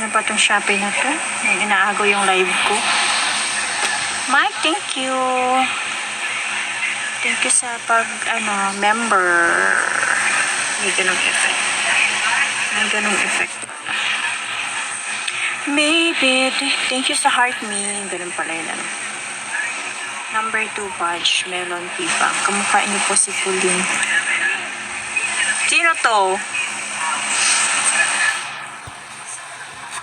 Ano ba itong Shopee na to? Inaagaw yung live ko. Mike, thank you. Thank you sa member. May ganong effect. May ganong effect. Maybe, thank you sa heart me. Ganun pala yun. Number 2 badge, Melon Pipa. Kamukha niyo po si Pauline. Sino to?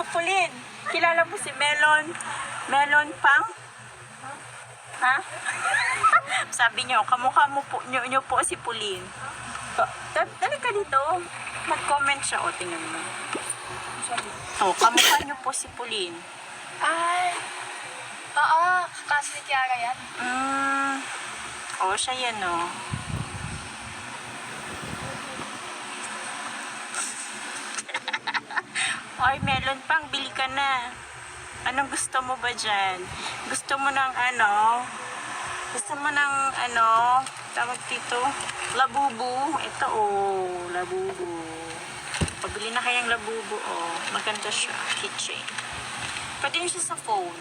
Pauline, kilala mo si Melon? Melon Pang? Ha? Sabi niyo, kamukha mo po, niyo po si Pauline. Dali ka dito. Mag-comment siya. O, tingnan mo. O, kamukha niyo po si Pauline. Ay, oo, kasi ni Kiara yan. O, siya yan, o. Ay, Melon Pang, bili ka na. Anong gusto mo ba dyan? Gusto mo ng tawag dito, labubu. Ito, labubu. Pabili na kayang labubu, maganda siya, keychain. Pwede nyo siya sa phone.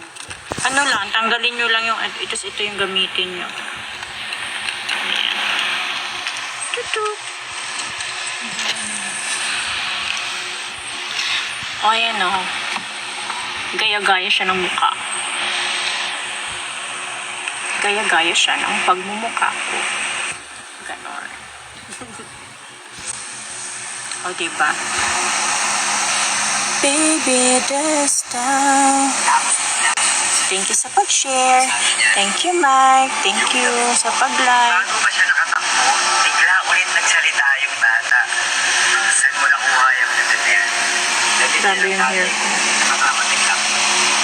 Ano lang, tanggalin nyo lang yung, ito yung gamitin nyo. Ayan. Tutuk. O, ayan o. Gaya-gaya siya ng mukha. Gaya-gaya siya ng pagmumukha ko. Ganon. O, diba? Baby, this time. Thank you sa pag-share. Thank you, Mike. Thank you sa pag-like. Bago pa siya nakatakbo, bigla ulit nagsalita yung bata. Saan mo nakuha yung ganun yan? Grabe yung hair ko. Nakakamatik lang.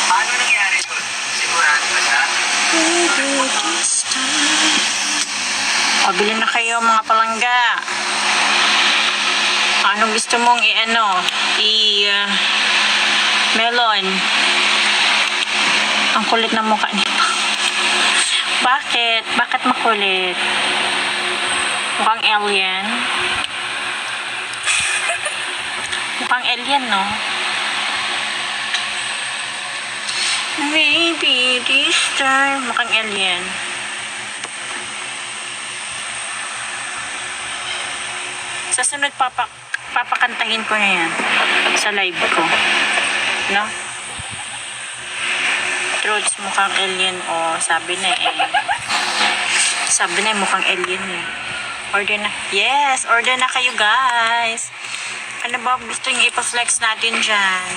Paano nangyari yun? Sigurado ba siya? Baby, this time. O, bilhin na kayo mga palangga. Anong gusto mong melon? Ang kulit ng mukha nito. Bakit? Bakit makulit? Mukhang alien. Mukhang alien, no? Maybe this time. Mukhang alien. Sa sunod, papakantahin ko na yan sa live ko. No? Truths, mukhang alien. Sabi na Sabi na mukhang alien eh. Order na. Yes, order na kayo guys. Ano ba gusto nyo ipa-flex natin dyan?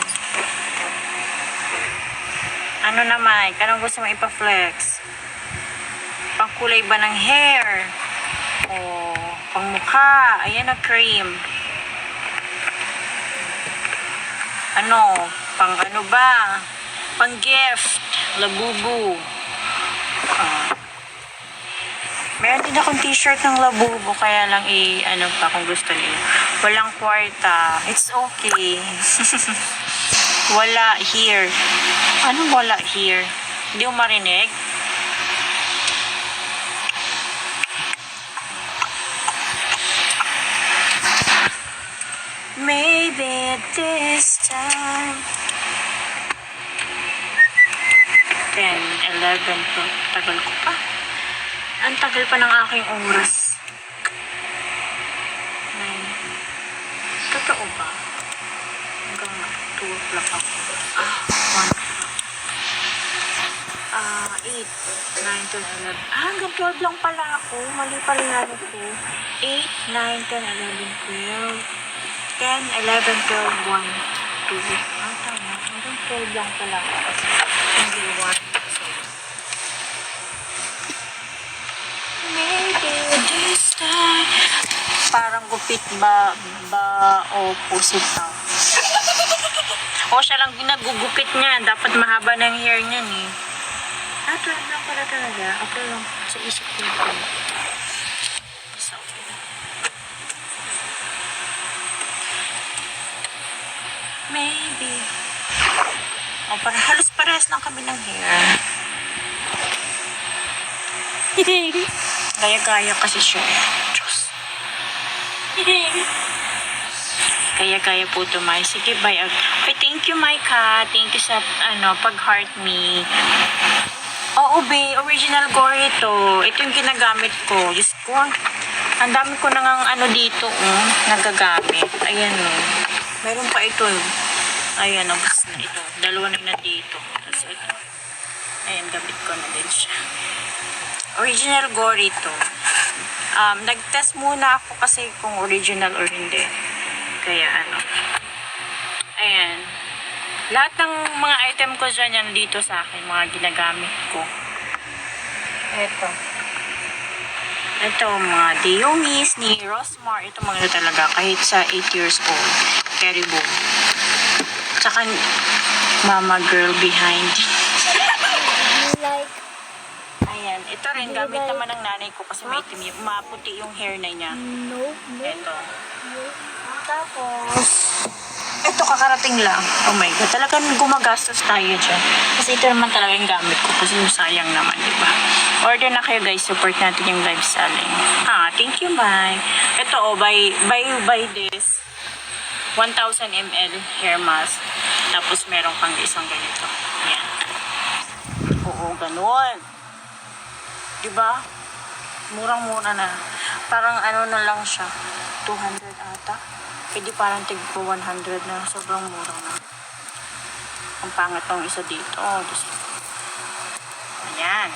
Ano na, Mike? Anong gusto mo ipa-flex? Pangkulay ba ng hair? Pang mukha. Ayan na, cream. Pang ano ba? Pang gift. Labubu. Meron din akong t-shirt ng labubu. Kaya lang pa kung gusto niyo. Walang kwarta. It's okay. Wala here. Anong wala here? Hindi mo marinig? Maybe this time. 10, 11 po. Tagal ko pa. Ang tagal pa ng aking oras. 9. Totoo ba? Hanggang 2 o'clock ako. 1 8, 9, 10, 11. Hanggang 12 lang pala ako. Mali pala yan ako. 8, 9, 10, 11, 12. 10, 11, 12, 1, 2. Tama. Hanggang 12 lang pala ako. Hindi 1. Maybe this time. Parang gupit ba o pusit pa? Siya lang ginagugupit niya. Dapat mahaba ng hair niya eh. 12 lang pala talaga. Ako lang sa isip ko ito. So, maybe. Parang halos parehas lang kami ng hair. Gaya-gaya kasi siya. Diyos. Kaya-kaya po ito, Mai. Sige, bye. Okay, thank you, Maika. Thank you sa, pag-heart me. Oo, be. Original Gory ito. Ito yung ginagamit ko. Diyos ko, ang dami ko nang dito, nagagamit. Ayan, Meron pa ito, Ayan, nabas na ito. Dalawa na dito. Tapos ito. Ayan, gamit ko na din siya. Original Gory ito. Nag-test muna ako kasi kung original or hindi. Kaya ayan. Lahat ng mga item ko dyan yan dito sa akin, mga ginagamit ko. Ito, mga Deomis ni Rosmar. Ito mga talaga, kahit sa 8 years old. Caribou. Tsaka, Mama Girl Behind. Like, Ayan, ito rin, gamit naman ng nanay ko kasi may itim, maputi yung hair na niya. no. Ito. Tapos, Ito, kakarating lang. Oh my God, talagang gumagastos tayo dyan. Kasi ito naman talaga yung gamit ko kasi yung sayang naman, di ba? Order na kayo guys, support natin yung live selling. Thank you, bye. Ito, buy this. 1,000 ml hair mask. Tapos meron pang isang ganito. Yan. Oo, ganun. Diba? Murang-mura na. Parang na lang siya. 200 ata. Di parang tigpo 100 na. Sobrang mura na. Ang pangit ng isa dito. Ayan.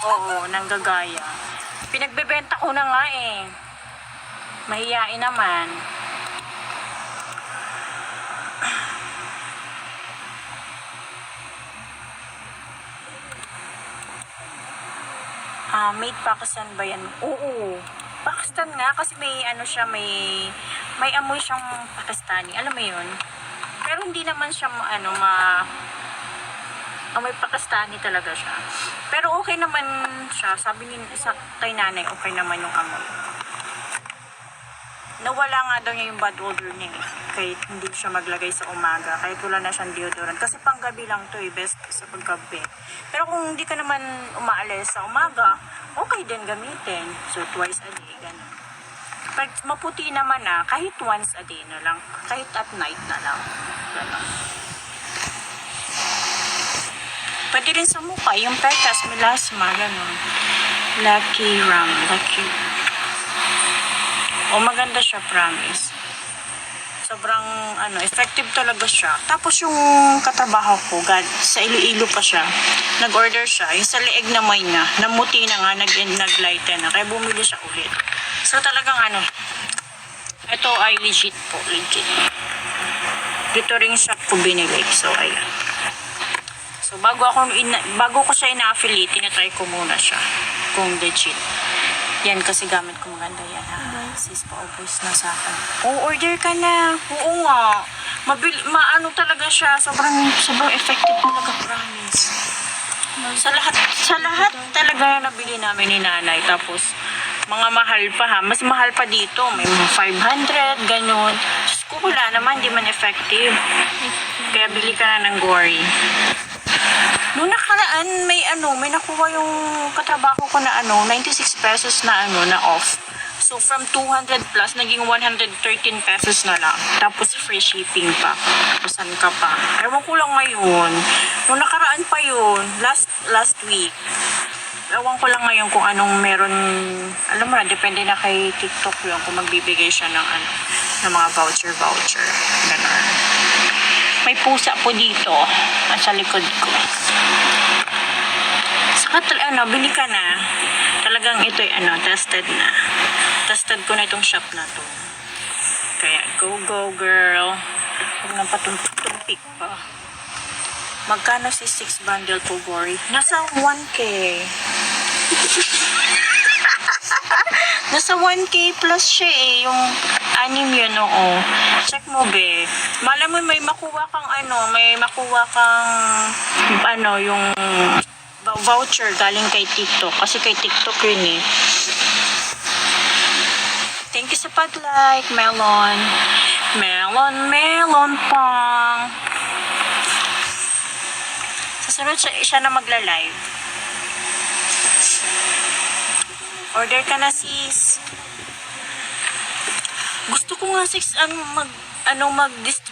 Oo, nanggagaya. Pinagbebenta ko na nga eh. Mahiyain naman. Made Pakistan ba yan? Oo. Pakistan nga kasi may siya, may amoy siyang Pakistani. Alam mo yun? Pero hindi naman siya amoy Pakistani talaga siya. Pero okay naman siya. Sabi ni kay nanay, okay naman yung amoy. Nawala nga daw niya yung bad odor niya eh. Kahit hindi siya maglagay sa umaga. Kahit wala na siyang deodorant. Kasi panggabi lang to eh. Best sa paggabi. Pero kung hindi ka naman umaalis sa umaga, okay din gamitin. So, twice a day. Ganun. Pag maputi naman kahit once a day na lang. Kahit at night na lang. Ganun. Pwede rin sa mukha. Yung pertas, melasma. Ganun. Lucky Ram. Maganda siya, promise. Sobrang, effective talaga siya. Tapos yung katrabaho ko, sa Iloilo pa siya, nag-order siya. Yung sa leeg naman niya, namuti na nga, nag-lighten na. Kaya bumili siya ulit. So talagang ito ay legit po, legit. Dito ring shop ko binili. So, ayan. So, bago ko siya ina-affiliate, tinatry ko muna siya. Kung legit. Yan, kasi gamit ko maganda yan, Sis, paubos na sa akin. Order ka na. Oo nga. Talaga siya. Sobrang effective talaga, promise. Sa lahat talaga na nabili namin ni nanay. Tapos, mga mahal pa Mas mahal pa dito. May mga 500, ganun. Diyos ko, wala naman. Di man effective. Kaya bili ka na ng Gory. Noong nakaraan, may nakuha yung katrabaho ko na 96 pesos na na off. So, from 200 plus, naging 113 pesos na lang. Tapos, free shipping pa. Saan ka pa? Ewan ko lang ngayon. Noong nakaraan pa yun, last week. Ewan ko lang ngayon kung anong meron, alam mo na, depende na kay TikTok yun kung magbibigay siya ng mga voucher. Ganun. May pusa po dito sa likod ko. Saka bili ka na. Talagang ito ay tested na. Tested ko na itong shop na to. Kaya go girl. Huwag nang patumpik pa. Magkano si 6 bundle po, Gory? Nasa 1K. Nasa 1K plus siya yung anim yun, oo. Check mo, be. Malam mo, may makuha kang yung voucher galing kay TikTok. Kasi kay TikTok yun eh. Thank you sa pag-like, Melon. Melon pang. Sa sunod siya na magla-live. Order ka na, sis. Gusto ko nga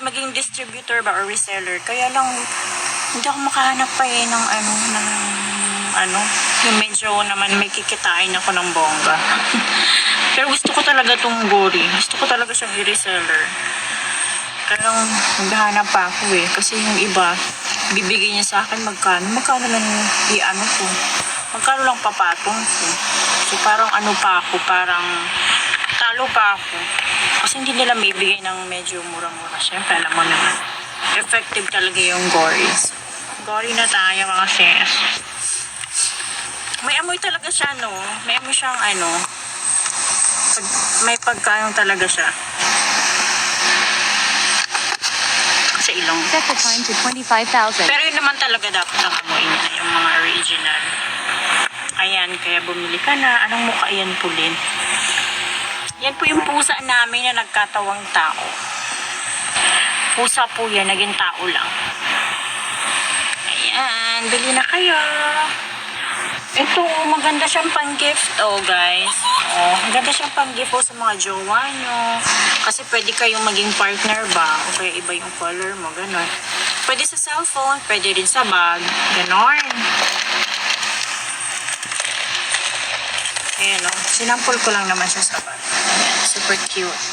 maging distributor ba or reseller. Kaya lang, hindi ako makahanap pa ng yung medyo naman may kikitain ako ng bongga. Pero gusto ko talaga tong Gory. Gusto ko talaga siyang i-reseller. Kaya lang, naghahanap pa ako Kasi yung iba, bibigay niya sa akin magkano lang ko. Magkano lang papatong ko. So parang parang talo pa ako. Kasi hindi nila may bigay ng medyo mura-mura. Siyempre, alam mo naman. Effective talaga yung Gory. Gory na tayo mga sis. May amoy talaga siya, no? May amoy siyang may pagkaano talaga siya. Sa ilong. Set the time to 25,000. Pero yun naman talaga dapat ang amoy niya, yung mga original. Ayan, kaya bumili ka na. Anong mukha yan, Pulin? Yan po yung pusa namin na nagkatawang tao. Pusa po yan, naging tao lang. Ayan, bili na kayo. Ito, maganda siyang pang-gift, guys. Maganda siyang pang-gift sa mga jowa nyo. Kasi pwede kayong maging partner ba? O kaya iba yung color mo, gano'n. Pwede sa cellphone, pwede rin sa bag. Gano'n. Ayan, sinampol ko lang naman siya sa bag. Ayan, super cute.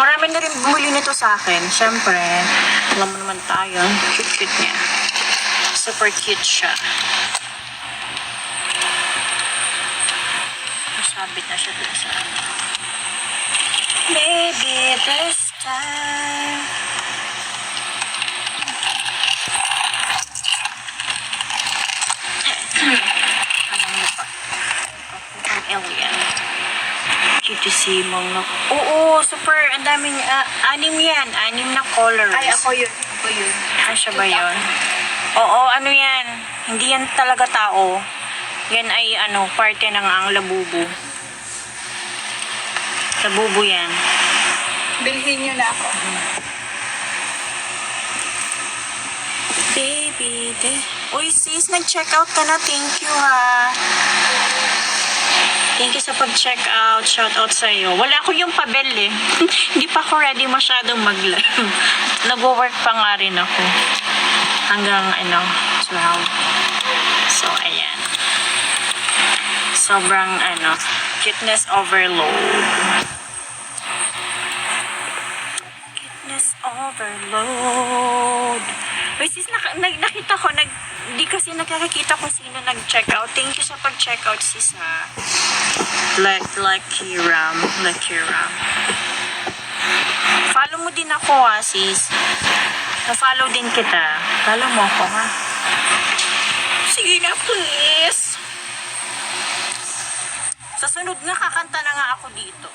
Marami na rin bumili nito sa akin. Siyempre, alam mo naman tayo. Cute-cute niya. Super cute siya. Masabit na siya dun sa Maybe this time. Anong lupa? Ang alien. Cute to see mong Oo, super. Ang dami niya. 6 yan. 6 na colors. Ay, ako yun. Ay, siya ba yun? Oo, yan? Hindi yan talaga tao. Yan ay parte ng ang labubu. Labubu yan. Bilhin nyo na ako. Baby, Uy, sis, nag-check out ka na. Thank you, ha. Thank you sa pag-check out. Shout out sa'yo. Wala ko yung pabel, Hindi pa ako ready masyadong mag-live. Nag-work pa nga rin ako. Hanggang 12. So, ayan. Sobrang cuteness overload. Cuteness overload. Wait, sis, nakita ko, di kasi nakakita kung sino nag-check out. Thank you sa pag-check out, sis, ha. Lucky Ram. Follow mo din ako, ha, sis. Na-follow din kita. Follow mo ako, ha? Sige na, please. Sa sunod nga, kakanta na nga ako dito.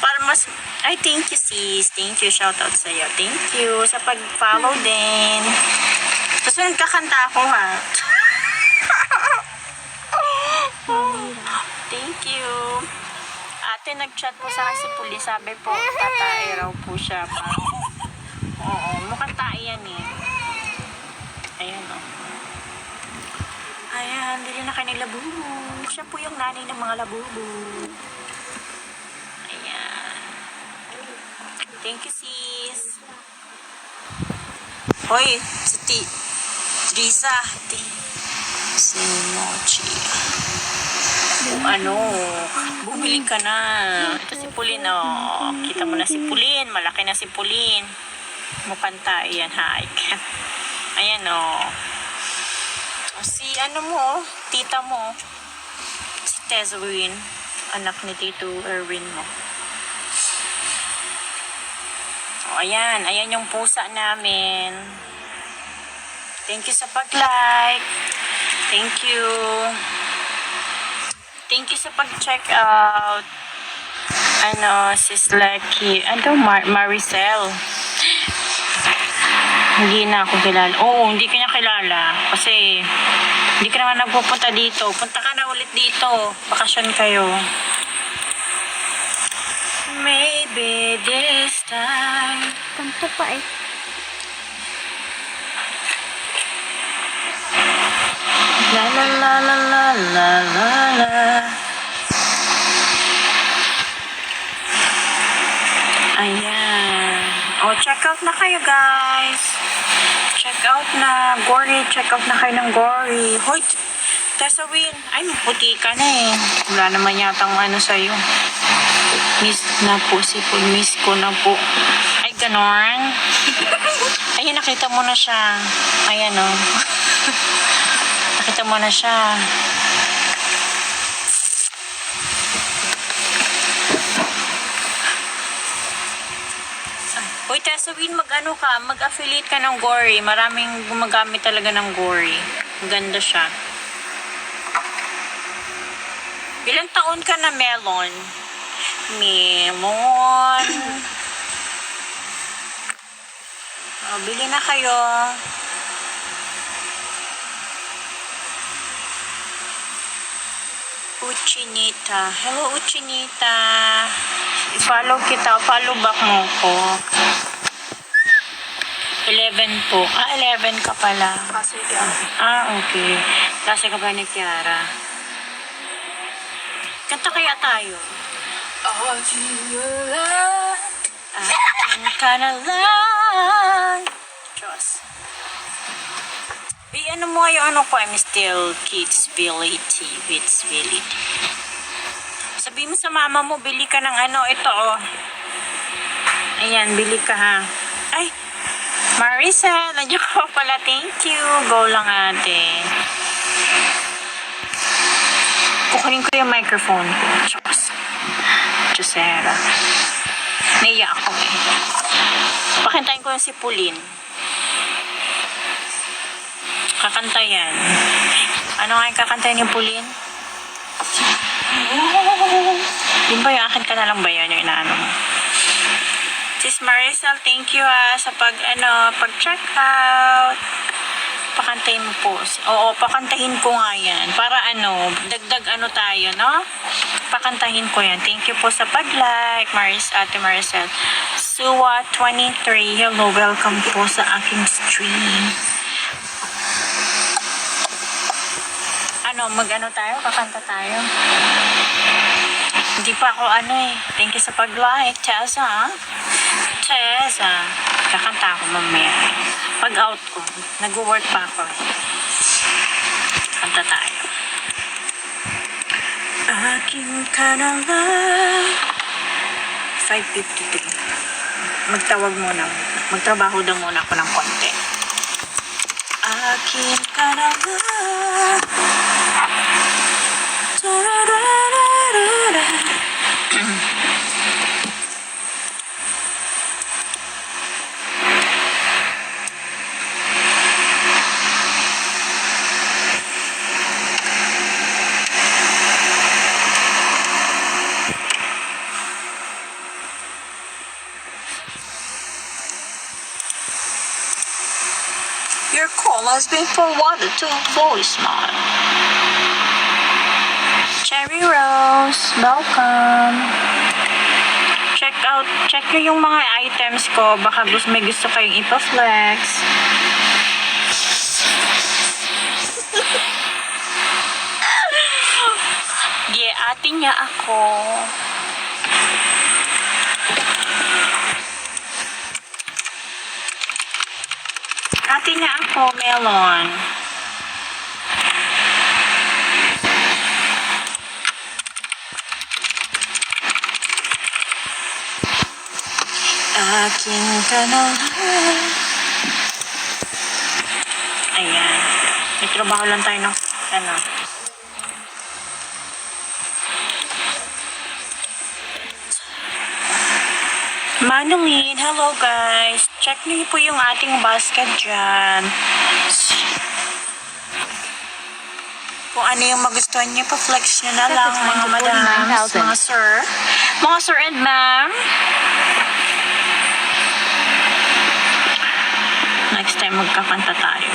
Para mas... Ay, thank you, sis. Thank you. Shout out sa'yo. Thank you sa pag-follow din. Sa sunod, kakanta ako, ha? Thank you. Ate, nag-chat po sa akin si Puli. Sabi po, tatae raw po siya. Oo, mukhang tae yan Ayan, Ayan, bili na kayo ng labubu. Siya po yung nanay ng mga labubu. Ayan. Thank you, sis. Hoy, si Trisa. Si Mochi. Bumili ka na. Ito si Pulin, Kita mo na si Pulin. Malaki na si Pulin. Mupanta, ayan, ha. Ayan, Si tita mo. Si Tezwin. Anak ni Tito Erwin mo. Ayan. Ayan yung pusa namin. Thank you sa pag-like. Thank you. Thank you sa pag-check out. Sis Lucky. Maricel. Hindi na ako kilala. Oo, hindi ka niya kilala. Kasi, hindi ka naman nagpupunta dito. Punta ka na ulit dito. Bakasyon kayo. Maybe this time. Kanto pa La la la la la la la la. check out na kayo, guys. Check out na. Gory, check out na kayo ng Gory. Hoy, Tessa Win. Ay, puti ka na eh. Wala naman yatang ano sa'yo. Miss na po si Paul. Miss ko na po. Ay, ganon. Ayun, nakita mo na siya. Ayan, oh. Nakita mo na siya. Uy, Tessa Win, mag-ano ka? Mag-affiliate ka ng Gory. Maraming gumagamit talaga ng Gory. Maganda siya. Ilang taon ka na, Melon? Melon. Oh, bili na kayo. Uchinita. Hello, Uchinita. I-follow kita. Follow back mo ko. 11 po. 11 ka pala. Kasi yan. Okay. Klase ka ba ni Kiara? Kanta kaya tayo? Aking lang. Aking ka na lang. Diyos. Ano mo yung ano ko, I'm still kids ability. Sabi mo sa mama mo, bili ka ng ano, ito oh. Ayan, bili ka ha. Ay, Marisa, nandiyo ka pala. Thank you. Go lang ate. Kukunin ko yung microphone ko. Diyos. Diyosera. Naiya ako eh. Pakintayin ko yung si Pauline. Kakanta yan. Ano nga yung kakantayin yung Pauline? Yun ba yung akin ka na lang ba yan yung inaano mo? Sis Marisol, thank you sa pag-check out. Pakantahin mo po. Oo, pakantahin ko nga yan. Para dagdag tayo, no? Pakantahin ko yan. Thank you po sa pag-like, Ate Maricel. Suwa 23, hello, welcome po sa aking stream. Tayo? Kakanta tayo? Hindi pa ako Thank you sa pag-like, Tessa. Kakanta ako mamaya. Pag-out ko, nag-work pa ako. Kanta tayo. Aking ka na lang. 5:53. Magtrabaho daw muna ako ng konti. Aking ka na lang. Your call has been forwarded to voicemail. Cherry Rose, welcome. Check nyo yung mga items ko. Baka may gusto kayong ipa-flex. Ate niya ako. Ate niya ako, Melon. Aking ka na lang. Ayan. May trabaho lang tayo ng Manungin, hello guys. Check niyo po yung ating basket dyan. Kung ano yung magustuhan niyo, pa-flex nyo na lang mga madams, mga sir. Mga sir and ma'am. Next time magkakanta tayo.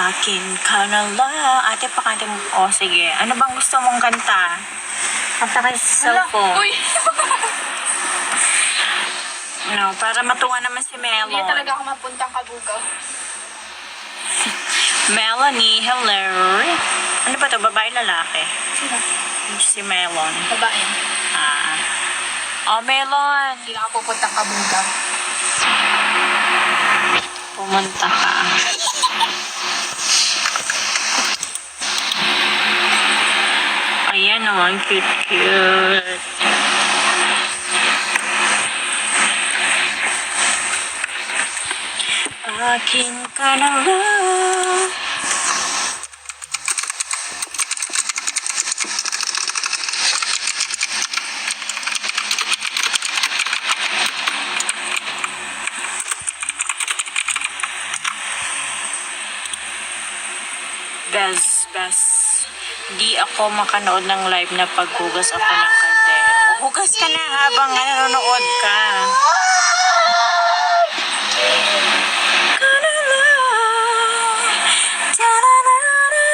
Akin ka na lang. Ate, pakanta mo. O, sige. Ano bang gusto mong kanta? Kanta kayo sa cellphone. Uy! Para matuwa naman si Melon. Hindi talaga ako mapuntang Kabugaw. Melanie, hello. Ano ba to? Babae, lalaki? Sino? Si Melon. Babae. Oh, Melon. Hindi na ako pupunta Kabuga. Pumunta ka. Ayan naman, cute. Akin ka na lang. Best. Di ako makanood ng live na paghugas ako ng kaldero. Hugas ka na habang nanonood ka. Ka na lang. Tarararara.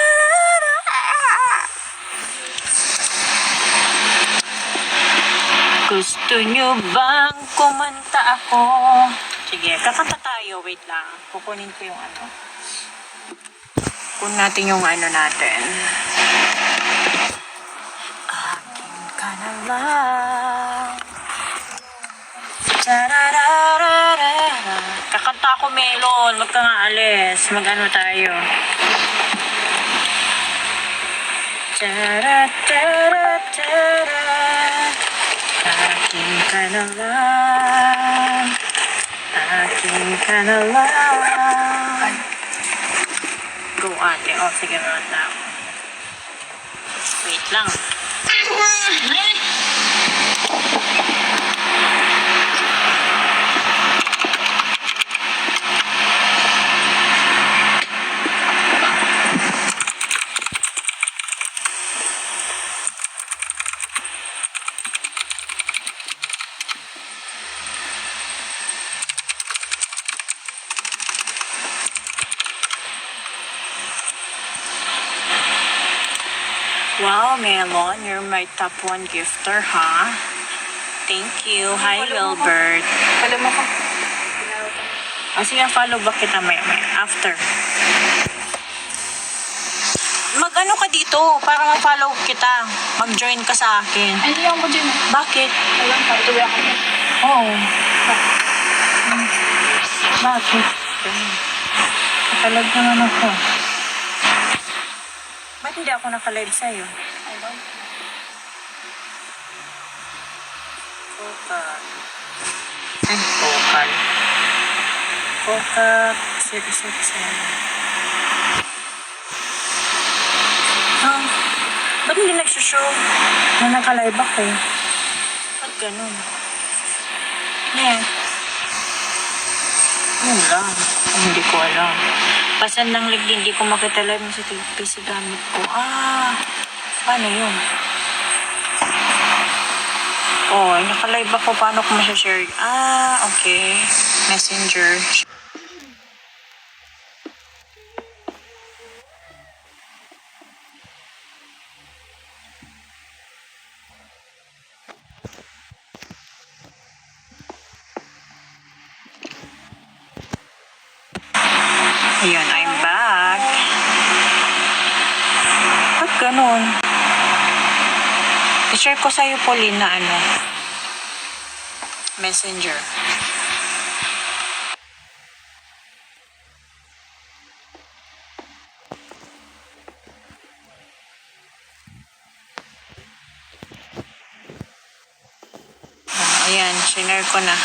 Gusto nyo bang kumanta ako? Sige, kakanta tayo. Wait lang. Kukunin ko yung ano. Kunin natin yung ano natin. Akin ka na lang. Tarararara. Kakanta ako, Melon. Huwag ka nga alis. Mag-ano tayo. Tara. Akin ka na lang. Akin ka na lang. Go ate. O, sige na ako. Wait lang. Wow, Melon, you're my top 1 gifter, ha? Thank you. Hi, Wilbert. Follow mo ko. Sige, follow back kita may after. Mag-ano ka dito para ma-follow kita. Mag-join ka sa akin. Ay, hindi ako dyan. Bakit? Ayun, patuloy ako. Oh. Bakit? Nakalag naman ako. Ba't hindi ako nakalive sa'yo? Ayun. Coca. Ay, Coca. Coca. Ba't hindi nagsushow na nakalive ako? Ba't ganun? Yun lang. Hindi ko alam. Pasan ng lig, hindi ko makita live sa PC gamit ko. Paano yun? Oh, naka-live ako. Paano ko masashare? Okay. Messenger. Ayun, I'm back. Ba't ganun? I-share ko sa'yo, Pauline, na ano? Messenger. Ayan, share ko na.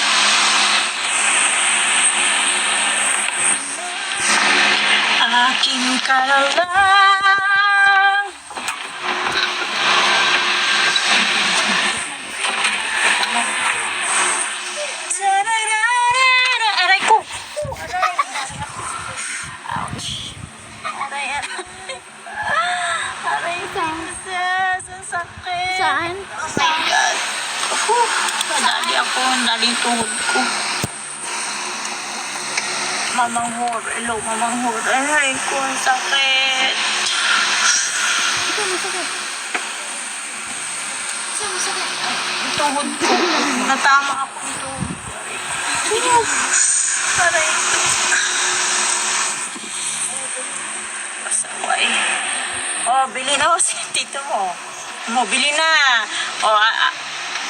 Akin ka na lang. Tararara. Aray ko. Ouch. Aray. Aray, princess. Ang sakit. Saan? Oh my God. Nadali ako. Nadali yung tuhod ko. Mamang hor. Hello, Mamang hor. Aray ko, ang sakit. Ito, masakit. Saan masakit? Ang tuhod ko. Natama ako ng tuhod. Aray ko. Pasaway. Oh, bili na ako si tito mo. Bili na. Oh,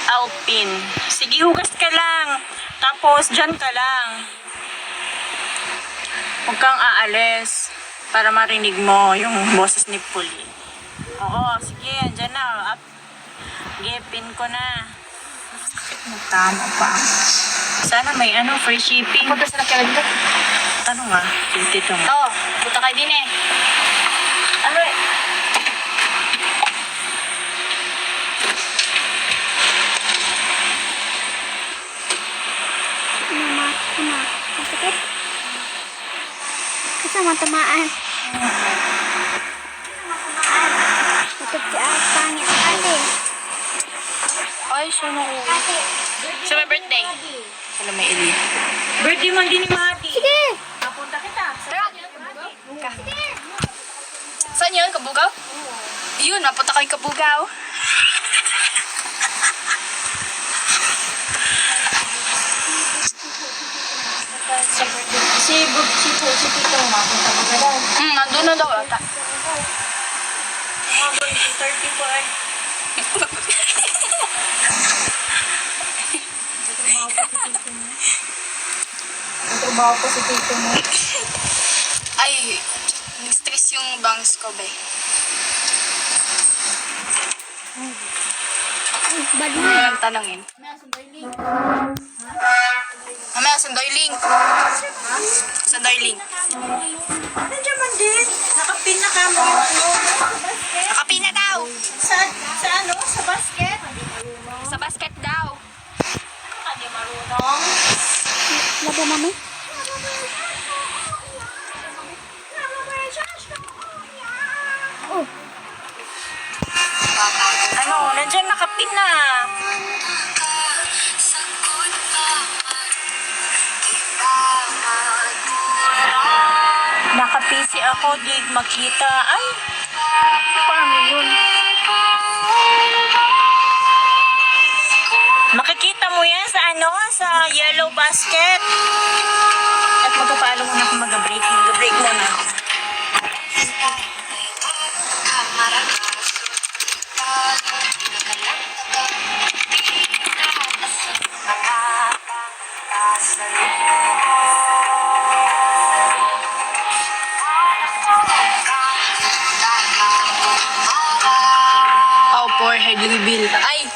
Alpin. Sige, hugas ka lang. Tapos, dyan ka lang. Huwag kang aalis para marinig mo yung boses ni Puli. Oo, sige, andyan na. Up. Gepin ko na. Tama pa. Sana may free shipping. Punta sa nakilan ko. Ano nga? Tito mo. Oo, punta kayo din eh. Ano eh? Masakit. Kasi matamaan. Takot si pangit ate. Ay, sino ko? Sa my birthday. Alam may ili. Birthday mo din ni Mati. Sige. Papunta kita. Tara. Saan yun? Kabugaw? Yun, napunta kayo Kabugaw. Si Tito mo, mapunta mo ka daw. Nandun na daw ata. 30 po ay. Trabaho po si Tito mo. Ay, stress yung bangs ko, be. Bad Ano mo. yung tanongin? Mamaya, sandoyling. Sandoyling. Nandiyan man din. Nakapin na kamo yung Nakapin na daw. Sa Sa basket? Sa basket daw. Hindi marunong. Labo mami. Oh. Nandiyan nakapin na. Nakapisi ako, di makita. Ay, paano yun? Makikita mo yan sa yellow basket. At magpapaalo muna ako mag-break. Mag-break muna. Oh, poor head reveal. Ay!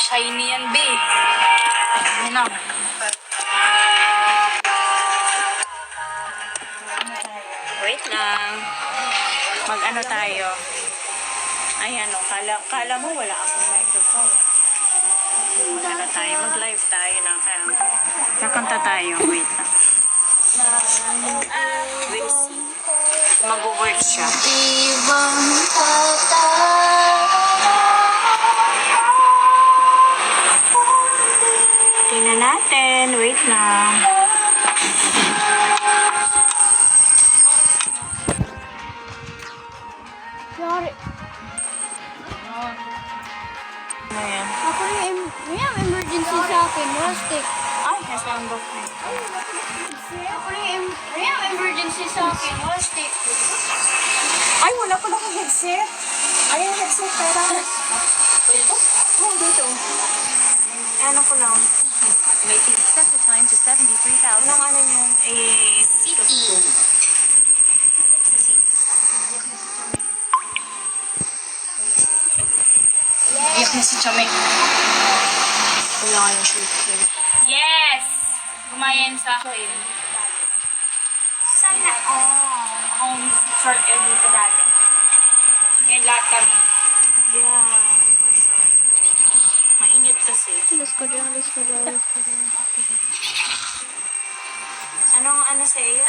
Shiny yan, be. Yan na. Wait lang. Mag-ano tayo? Ay, kala mo wala akong microphone. Mag-ano tayo? Mag-live tayo na. Kakanta tayo. Wait lang. We'll see. Mag-work siya. Ibang Tingnan natin. Wait lang. Sorry. Ano yan? Ako rin, may emergency sa akin. Rustic. Ay, nasa ang book na. Ako rin, may emergency sa akin. Rustic. Ay, wala pala akong headset. Ay, yung headset pera. Dito? Oo, dito. Ano ko lang. Set the time to 73,000. Anong ano yun? City. Iyak na si Chome. Wala nga yung shoot ko. Yes! Gumayan sa akin. Sana all. Akong short hair dito dati. Ngayon lahat kami. Yeah, for sure. Mainit kasi. Let's go down. Anong ano sa iyo?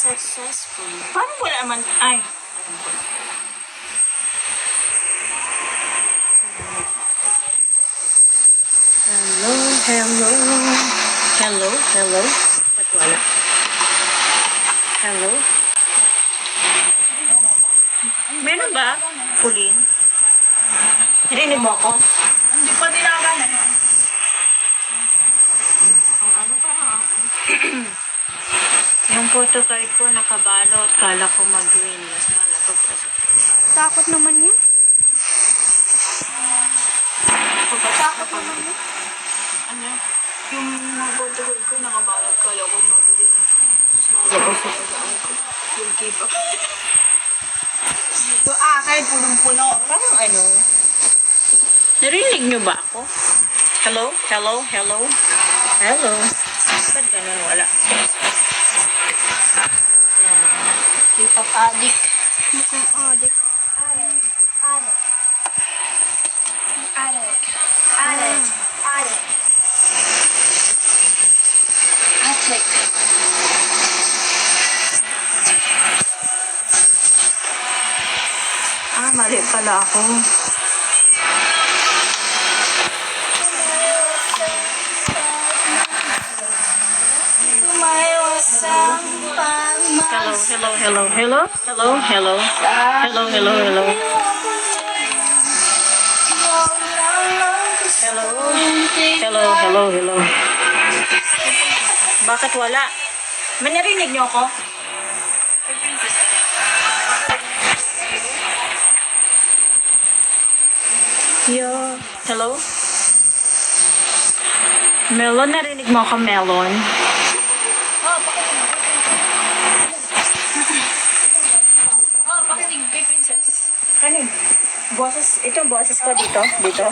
successful. Parang wala man. Ay. Hello, hello. Hello, hello. Ba't wala? Hello? Meron ba? Pulin? Narinig mo ako? Hindi pa dinagana yun. Yung photocard ko nakabalot. Kala ko mag-win. Mas malapag pa sa Takot naman yan. Takot naman yun. Ano? Yung photocard ko nakabalot. Kala ko mag-win. Mas malapag sa ko. Yung keep up. Ito akin, punong-puno. Parang ano? Narinig niyo ba ako? Hello? Hello? Hello? Hello? Ba't ganun wala? K-pop addict. Mukhang adik. Addict. Mali pala ako. Tumayos ang pagmas. Hello? Hello? Hello? Hello? Hello? Hello? Hello? Hello? Hello? Hello? Hello? Hello? Bakit wala? May narinig niyo ako? Yo. Hello? Melon, narinig mo ako, Melon? Pakinig kay Princess. Kanin? Boses, ito boses ko dito. Dito.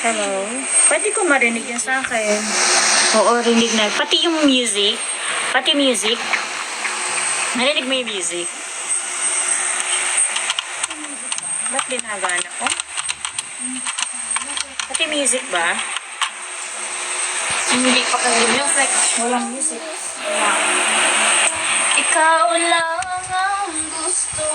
Hello? Pwede ko marinig yan sa akin. Oo, rinig na. Pati yung music. Pati music. Narinig mo yung music? Ba't ginagana ko? Pati music ba? Hindi pa kayo music. Walang music. Ikaw lang ang gusto